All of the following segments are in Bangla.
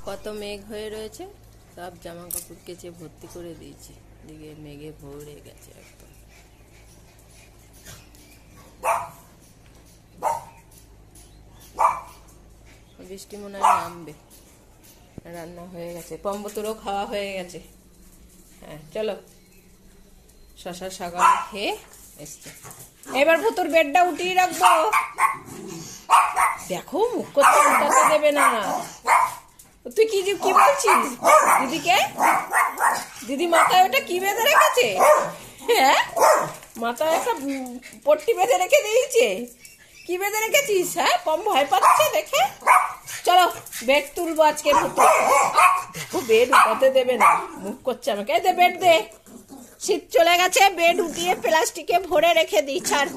কত মেঘ হয়ে রয়েছে, সব জামা কাপড় কেচে ভর্তি করে দিয়েছি, দিকে মেঘে ভরে গেছে একদম। বৃষ্টি মনে হয় নামবে। রান্না হয়ে গেছে, পম্বতুরও খাওয়া হয়ে গেছে। হ্যাঁ চলো, শশা সকালে খেয়ে এসছে। এবার ভুতুর বেডটা উঠিয়ে রাখবো। দেখো মুখ করতে উঠাতে দেবে না। তুই কি কি বলছিস দিদিকে? দিদি মাথায় ওটা কি বেঁধে রেখেছে? হ্যাঁ, মাথায় একটা পট্টি বেঁধে রেখে দিয়েছে। কি বেঁধে রেখেছিস? হ্যাঁ, কম ভয় পাচ্ছে দেখে। চলো বেড তুলবো আজকে। দেখো বেড উঠাতে দেবে না, মুখ করছে আমাকে। দে বেড দে, শীত চলে গেছে, বেড উঠিয়ে প্লাস্টিকে ভরে রেখে দিই। ছাড়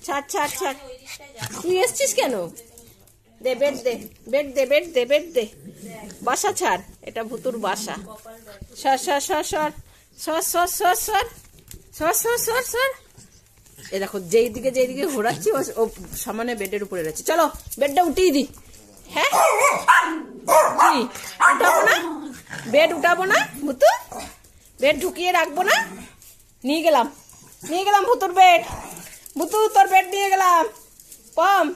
ছাড় ছাড় ছাড়, তুই এসছিস কেন? দে বেড দে, বেড দে, বেড দে, বেড দে। বাসা ছাড়, এটা ভুতুর বাসা। সর সর সর সর সর সর সর সর সর সর সর সর। এ দেখো যেই দিকে ঘোরাচ্ছি ও সামনে বেডের উপরে রয়েছে। চলো বেডটা উঠিয়ে দি। হ্যাঁ কি উঠাবো না? বেড উঠাবো না ভুতু? বেড ঢুকিয়ে রাখবো না? নিয়ে গেলাম ভুতুর বেড। ভুতু তোর বেড নিয়ে গেলাম। পম,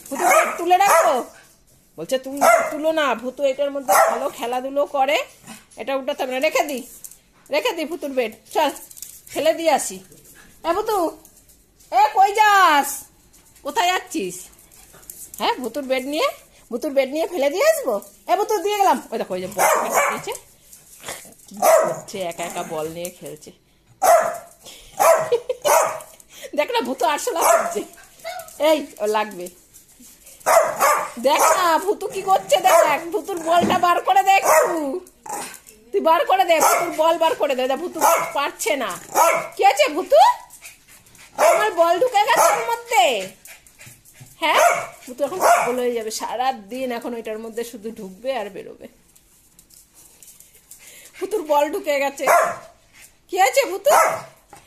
ভুতুর বেড তুলে রাখবো বলছে। তুলো না, ভুতু এটার মধ্যে ভালো খেলাধুলো করে, এটা উঠাতে হবে না। রেখে দি ভুতুর বেড। চল ফেলে দিয়ে আসি। এ ভুতু, এ কই যাস? কোথায় যাচ্ছিস? হ্যাঁ, ভুতুর বেড নিয়ে ফেলে দিয়ে আসবো? এ ভুতু দিয়ে গেলাম। ওই দেখো ওই যে বল দিয়েছে, কি করছে, একা একা বল নিয়ে খেলছে। দেখ না ভুতু আরশোলা করছে। এই ও লাগবে, দেখ না ভুতু কি করছে। দেখ ভুতুর বলটা বার করে দেখ, তুই বার করে দে, ভুতুর বল বার করে দে। ভুতু পারছে না। কি আছে ভুতু? আমার বল ঢুকে গেছে ওর মধ্যে। হ্যাঁ, ভুতু এখন পাগল হয়ে যাবে, সারাদিন এখন ওইটার মধ্যে শুধু ঢুকবে আর বেরোবে। ভুতুর বল ঢুকে গেছে। কি আছে ভুতু?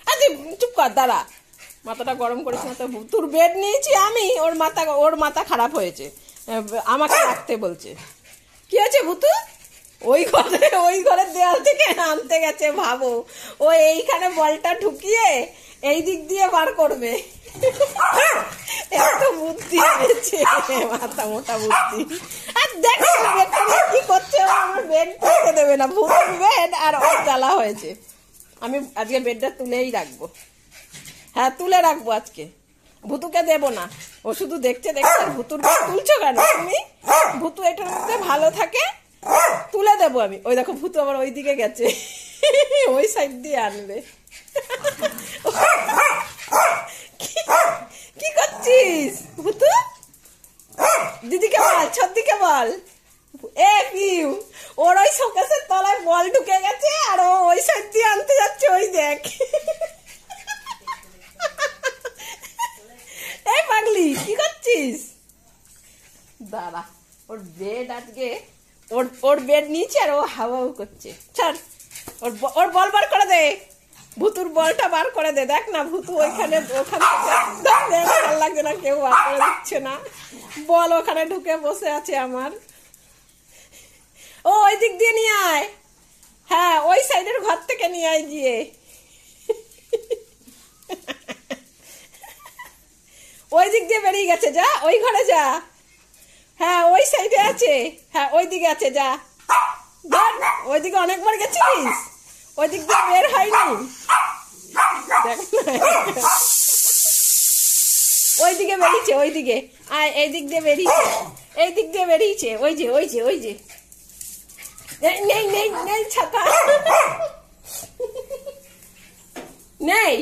আরে চুপ কর, দাঁড়া, মাথাটা গরম করেছে না তো। ভুতুর বেড নিয়েছি আমি, ওর মাথা খারাপ হয়েছে, আমাকে রাখতে বলছে। কি আছে ভুতু? ওই ঘরের দেওয়াল থেকে আনতে গেছে। ভাবো, ও এইখানে বলটা ঢুকিয়ে এই দিক দিয়ে বার করবে। এত বুদ্ধি হয়েছে, মাথা মোটা বুদ্ধি। আর দেখো কি করছে, আমার বেড ঢুকতে দেবে না। ভুতুর বেড আর ওর জ্বালা হয়েছে। আমি আজকে বেডটা তুলেই রাখবো। হ্যাঁ তুলে রাখবো আজকে, ভুতুকে দেবো না। ও শুধু দেখছে। ভুতুর বেড তুলছো কেন তুমি? ভুতু এটার মধ্যে ভালো থাকে, তুলে দেবো আমি। ওই দেখো ভুতু আবার ওই দিকে গেছে, ওই সাইড দিয়ে আনবে। কি করছিস ভুতু? দিদিকে বল, ছদ্দিকে বল। এ পিউ, ওর ওই শোকেসের তলায় বল ঢুকে গেছে আর ও ওই সাইড দিয়ে আনতে যাচ্ছে। ওই দেখ, এই পাগলি কি করছিস? দাঁড়া, ওর বেড আজকে ওর বেড নিচে আর ও হাওয়াও করছে। ছাড়, ওর বল বার করে দে, ভুতুর বলটা বার করে দে। দেখ না ভুতু ওখানে ভালো লাগছে না, কেউ বার করে দিচ্ছে না। বল ওখানে ঢুকে বসে আছে আমার। ও ওই দিক দিয়ে নিয়ে আয়। হ্যাঁ, ওই সাইডের ঘর থেকে নিয়ে আয় গিয়ে। ওই দিক দিয়ে বেরিয়ে গেছে, যা ওই ঘরে যা। হ্যাঁ ওই সাইডে আছে, হ্যাঁ ওই দিকে আছে, যা। ওই দিকে অনেকবার গেছিস, ওই দিক দিয়ে বের হয়নি। ওই দিকে বেরিয়েছে, ওই দিকে আয়। এই দিক দিয়ে বেরিয়েছে, ওই যে নেই ছাতা নেই।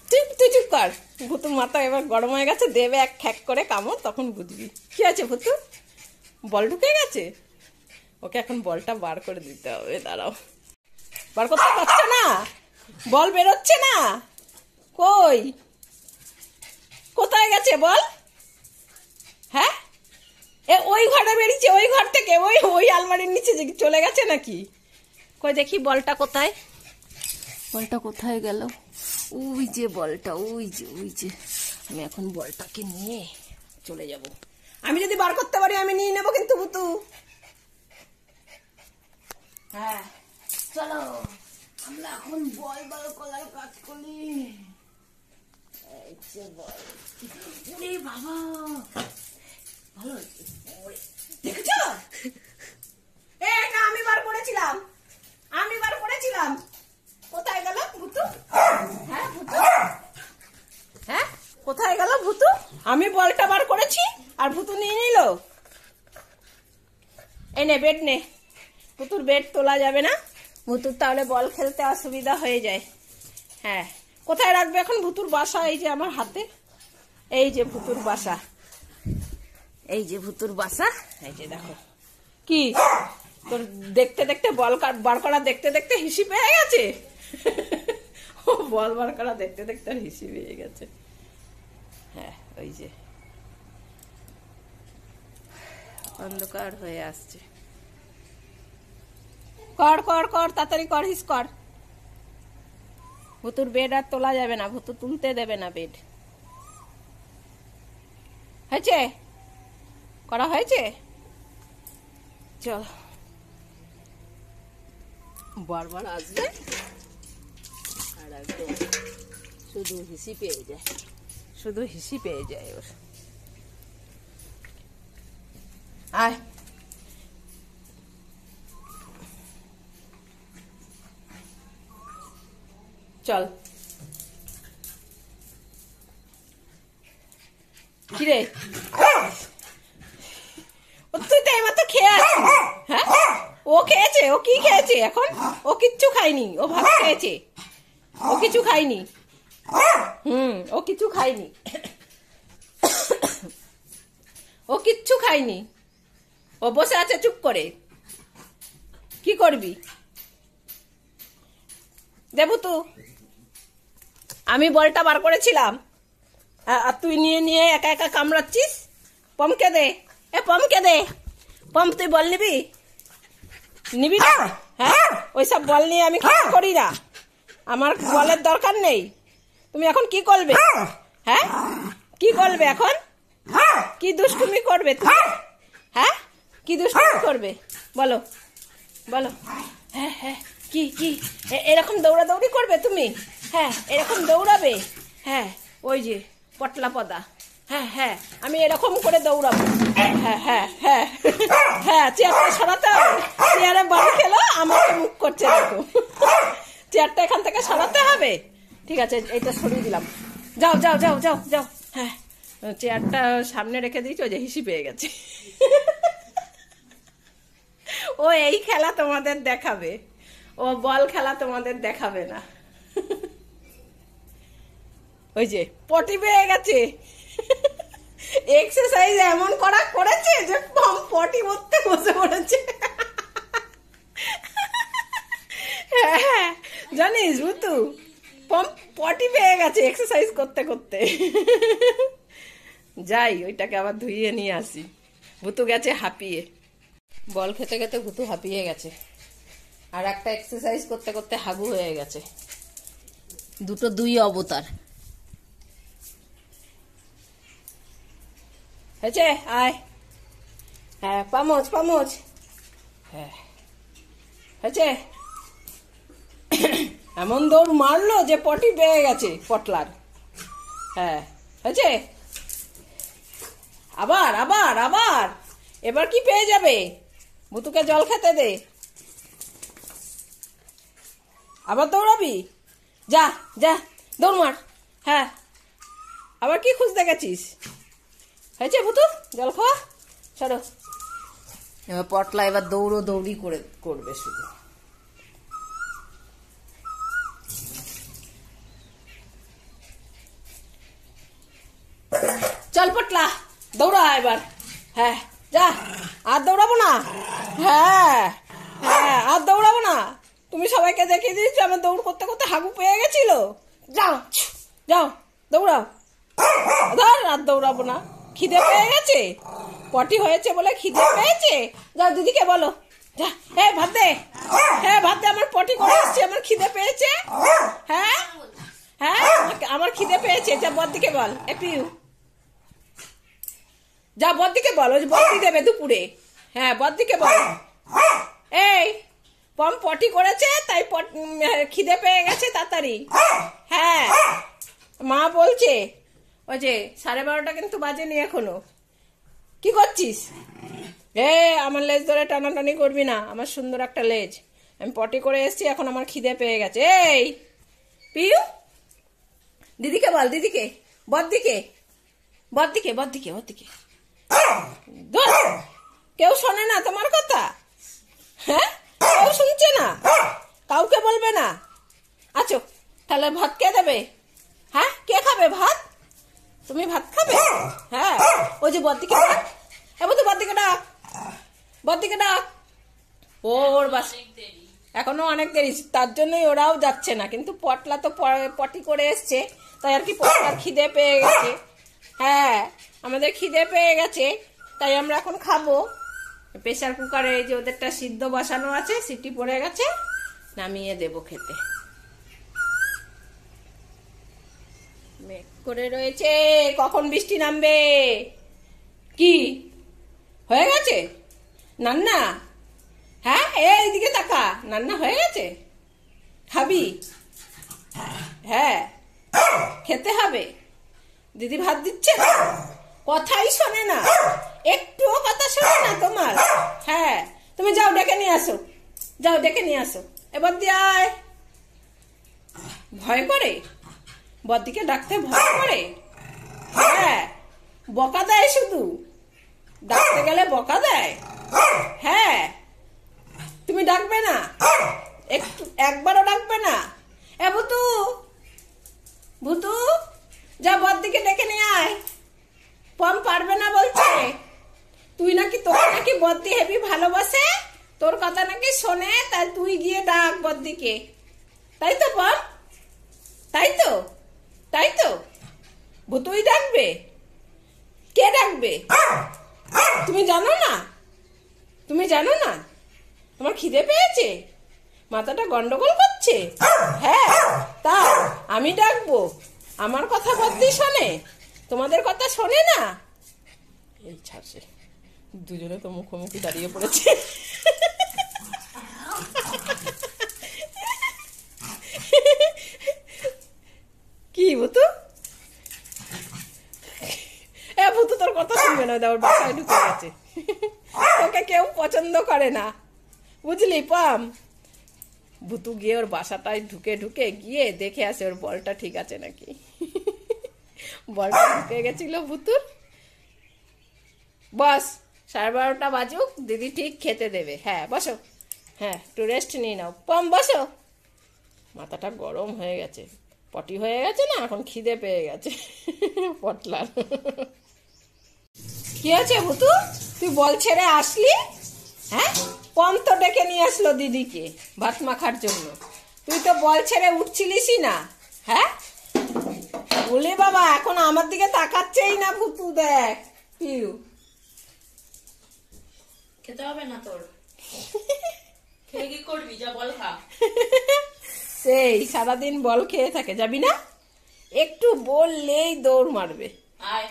তুই চুপ কর। ভুতুর মাথা এবার গরম হয়ে গেছে, দেবে এক খ্যাক করে কামড়, তখন বুঝবি। কি আছে ভুতু? বল ঢুকে গেছে, ওকে এখন বলটা বার করে দিতে হবে। দাঁড়াও, বার করতে পারছে না, বল বেরোচ্ছে না। কোথায় গেছে বল? হ্যাঁ, ওই ঘরে বেরিয়েছে, ওই ঘর থেকে ওই আলমারির নিচে চলে গেছে নাকি? কই দেখি বলটা কোথায় গেল? ওই যে বলটা, ওই যে। আমি এখন বলটাকে নিয়ে চলে যাব। আমি যদি বার করতে পারি আমি নিয়ে নেবো, কিন্তু ভুতু হ্যাঁ চলো আমরা এখন বল বল করার কাজ করি। বাবা ভালো দেখেছ, এটা আমি বার করেছিলাম, কোথায় গেল ভুতু? হ্যাঁ ভুতু, হ্যাঁ কোথায় গেল ভুতু? আমি বলটা বার করেছি আর ভুতু নিয়ে নিল। এই নে বেড নে, ভুতুর বেড তোলা যাবে না, ভুতুর তাহলে বল খেলতে অসুবিধা হয়ে যায়। হ্যাঁ কোথায় রাখবে এখন ভুতুর বাসা? এই যে আমার হাতে, এই যে ভুতুর বাসা, এই যে ভুতুর বাসা, এই যে দেখো। কি তোর দেখতে দেখতে বল বার করা দেখতে দেখতে হিসি পেয়ে গেছে? ও বল বার করা দেখতে দেখতে হিসি পেয়ে গেছে। হ্যাঁ ওই যে অন্ধকার হয়ে আসছে। কর কর কর তাড়াতাড়ি কর, হিস কর। ভুতুর বেড আর তোলা যাবে না, ভুতু তুলতে দেবে না বেড। হয়েছে? করা হয়েছে? চল বারবার আসবে আর একদম শুধু হিসি পেয়ে যায়, শুধু হিসি পেয়ে যায় ওর। আয় চল। কিরে তুই তো এবার তো খেয়ে আছিস। হ্যাঁ ও খেয়েছে, ও কি খেয়েছে এখন? ও কিচ্ছু খায়নি, ও ভাত খেয়েছে, ও কিছু খায়নি। ও কিছু খায়নি, ও কিচ্ছু খায়নি, ও বসে আছে চুপ করে। কি করবি দেবু তু? আমি বলটা বার করেছিলাম আর তুই নিয়ে নিয়ে একা একা কামড়াচ্ছিস। পমকে দে, এ পমকে দে, পম তুই বল নিবি? নিবি না? হ্যাঁ ওইসব বল নিয়ে আমি খেলা করি না, আমার বলের দরকার নেই। তুমি এখন কি করবে? হ্যাঁ কি করবে এখন? কি দুষ্টুমি করবে তুমি? হ্যাঁ কি দুষ্টুমি করবে বলো, বলো। হ্যাঁ হ্যাঁ কি কি এরকম দৌড়াদৌড়ি করবে তুমি? হ্যাঁ এরকম দৌড়াবে? হ্যাঁ ওই যে পটলা পদা, হ্যাঁ হ্যাঁ আমি এরকম করে দৌড়াবো। হ্যাঁ হ্যাঁ হ্যাঁ হ্যাঁ চেয়ারটা সরাতে হবে, চেয়ারে বল খেলো আমাকে মুখ করছে দেখো। চেয়ারটা এখান থেকে সরাতে হবে, ঠিক আছে এইটা সরিয়ে দিলাম। যাও যাও যাও যাও যাও। হ্যাঁ চেয়ারটা সামনে রেখে দিয়েছো, যে হিসি পেয়ে গেছে। ও এই খেলা তোমাদের দেখাবে, ও বল খেলা তোমাদের দেখাবে না। ওই যে পটি পেয়ে গেছে, এক্সারসাইজ এমন করেছে যে পটি মরতে বসে পড়েছে। হ্যাঁ জানিস বুতু, পটি পেয়ে গেছে এক্সারসাইজ করতে করতে। যাই ওইটাকে আবার ধুইয়ে নিয়ে আসি। ভুতু গেছে হাঁপিয়ে, বল খেতে খেতে ভুতু হাঁপিয়ে গেছে, আর একটা এক্সারসাইজ করতে করতে হাগু হয়ে গেছে। দুটো দুই অবতার হয়েছে। আয় হ্যাঁ পামোচ পামোচ, হ্যাঁ হয়েছে। এমন দৌড় মারলো যে পটি পেয়ে গেছে পটলার। হ্যাঁ হয়েছে। আবার আবার আবার, এবার কি পেয়ে যাবে? ভুতুকে জল খেতে দে, আবার দৌড়াবি? যা যা দৌড় মার। হ্যাঁ আবার কি খুঁজতে গেছিস? হয়েছে ভুতু জল খাওয়া, চলো। এবার পটলা এবার দৌড়ো দৌড়ি করবে শুধু। চল পটলা দৌড়া এবার। হ্যাঁ যা, আর দৌড়াবো না। হ্যাঁ হ্যাঁ আর দৌড়াবো না, তুমি সবাইকে দেখিয়ে দিয়েছো আমার দৌড় করতে করতে হাগু পেয়ে গেছিল। যাও যাও দৌড়াও, ধর আর দৌড়াবো না, খিদে পেয়ে গেছে, পটি হয়েছে বলে খিদে পেয়েছে। যাও দিদিকে বলো, যা হ্যাঁ ভাত দে, হ্যাঁ ভাত দে, আমার পটি করে আসছে, আমার খিদে পেয়েছে। হ্যাঁ হ্যাঁ আমার খিদে পেয়েছে, যা বদ্দিকে বল। এ পিউ যা বদ্দিকে বল, ওই বদ্দি দেবে দুপুরে। হ্যাঁ বদ্দিকে বল। এই পম পটি করেছে তাই খিদে পেয়ে গেছে তাড়াতাড়ি। হ্যাঁ মা বলছে ওই যে 12:30 কিন্তু বাজেনি এখনো। কি করছিস? আমার লেজ ধরে টানাটানি করবি না, আমার সুন্দর একটা লেজ। আমি পটি করে এসেছি, এখন আমার খিদে পেয়ে গেছে। এই পিউ, দিদিকে বল, দিদিকে বদ্দিকে বদ্দিকে বদ্দিকে বদ্দিকে। কেউ শোনে না তোমার কথা? হ্যাঁ কেউ শুনছে না, কাউকে বলবে না। আচ্ছা তাহলে ভাত কে দেবে? হ্যাঁ কে খাবে ভাত? তুমি ভাত খাবে? হ্যাঁ ওই যে বদ্দিকে ডাক, এবার তো বদ্দিকে ডাক, বদ্দিকে ডাক। ওর বাস এখনো অনেক দেরি, তার জন্যই ওরাও যাচ্ছে না। কিন্তু পটলা তো পটি করে এসছে, তাই আর কি পটলার খিদে পেয়ে গেছে। হ্যাঁ আমাদের খিদে পেয়ে গেছে, তাই আমরা এখন খাবো। প্রেসার কুকারে এই যে ওদেরটা সিদ্ধ বসানো আছে, সিটি পড়ে গেছে, নামিয়ে দেবো খেতে। মেঘ করে রয়েছে, কখন বৃষ্টি নামবে? কি হয়ে গেছে নান্না? হ্যাঁ এইদিকে তাকা, রান্না হয়ে গেছে? খাবি? হ্যাঁ খেতে হবে। দিদি ভাত দিচ্ছে না, কথাই শোনে না, একটুও কথা শোনে না তোমার। হ্যাঁ তুমি যাও ডেকে নিয়ে আসো, যাও ডেকে নিয়ে আসো। এবার দিয়ে ভয় করে, বদ্দিকে ডাকতে ভয় করে। হ্যাঁ বকা দেয়, শুধু ডাকতে গেলে বকা দেয়। হ্যাঁ তুমি ডাকবে না, একবারও ডাকবে না? ভুতু, ভুতু যা বদ্দিকে ডেকে নিয়ে আয়। পম পারবে না বলছে। তুই নাকি, তোর নাকি বদ্দি হেবি ভালোবাসে, তোর কথা নাকি শোনে, তাই তুই গিয়ে ডাক বদ্দিকে। তাই তো পম? তাই তো, তাই তো। ভুতুই ডাকবে? কে ডাকবে? তুমি জানো না? তুমি জানো না আমার খিদে পেয়েছে, মাথাটা গন্ডগোল করছে? হ্যাঁ তা আমি ডাকবো? আমার কথা বদ্দি শোনে, তোমাদের কথা শোনে না। এই ছাড়ছে, দুজনে তো মুখোমুখি দাঁড়িয়ে পড়েছে। কি ভুতু? ভুতু তোর কথা শুনবে না, ওর বাসায় ঢুকে গেছে। ওকে কেউ পছন্দ করে না, বুঝলি পম? ভুতু গিয়ে ওর বাসাটায় ঢুকে ঢুকে গিয়ে দেখে আসে ওর বলটা ঠিক আছে নাকি। বলটা ঢুকে গেছিল ভুতুর। বস 12:30 বাজুক, দিদি ঠিক খেতে দেবে। হ্যাঁ বসো, হ্যাঁ একটু রেস্ট নিয়ে নাও। পম বসো, মাথাটা গরম হয়ে গেছে, পটি হয়ে গেছে না, এখন খিদে পেয়ে গেছে পটলার। কি আছে ভুতু, তুই বল ছেড়ে আসলি? হ্যাঁ পম তো ডেকে নিয়ে আসলো দিদিকে ভাত মাখার জন্য, তুই তো বল ছেড়ে উঠছিলিসই না। হ্যাঁ বলে বাবা, এখন আমার দিকে তাকাচ্ছেই না ভুতু। দেখ পিউ, খেতে হবে না তোর, খেয়ে কি করবি? যা বল খা। সেই সারাদিন বল খেয়ে থাকে, যাবি না? একটু বললেই দৌড় মারবে। আয়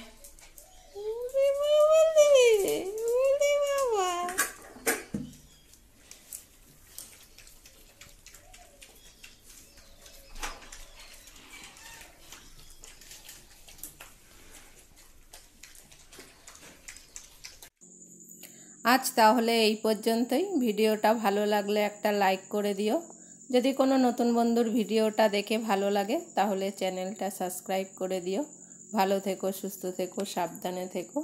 আজ তাহলে এই পর্যন্তই। ভিডিওটা ভালো লাগলে একটা লাইক করে দিও। যদি কোনো নতুন বন্ধুর ভিডিওটা দেখে ভালো লাগে তাহলে চ্যানেলটা সাবস্ক্রাইব করে দিও। ভালো থেকো, সুস্থ থেকো, সাবধানে থেকো।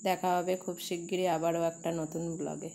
দেখা হবে খুব শিগগিরই আবারও একটা নতুন ব্লগে।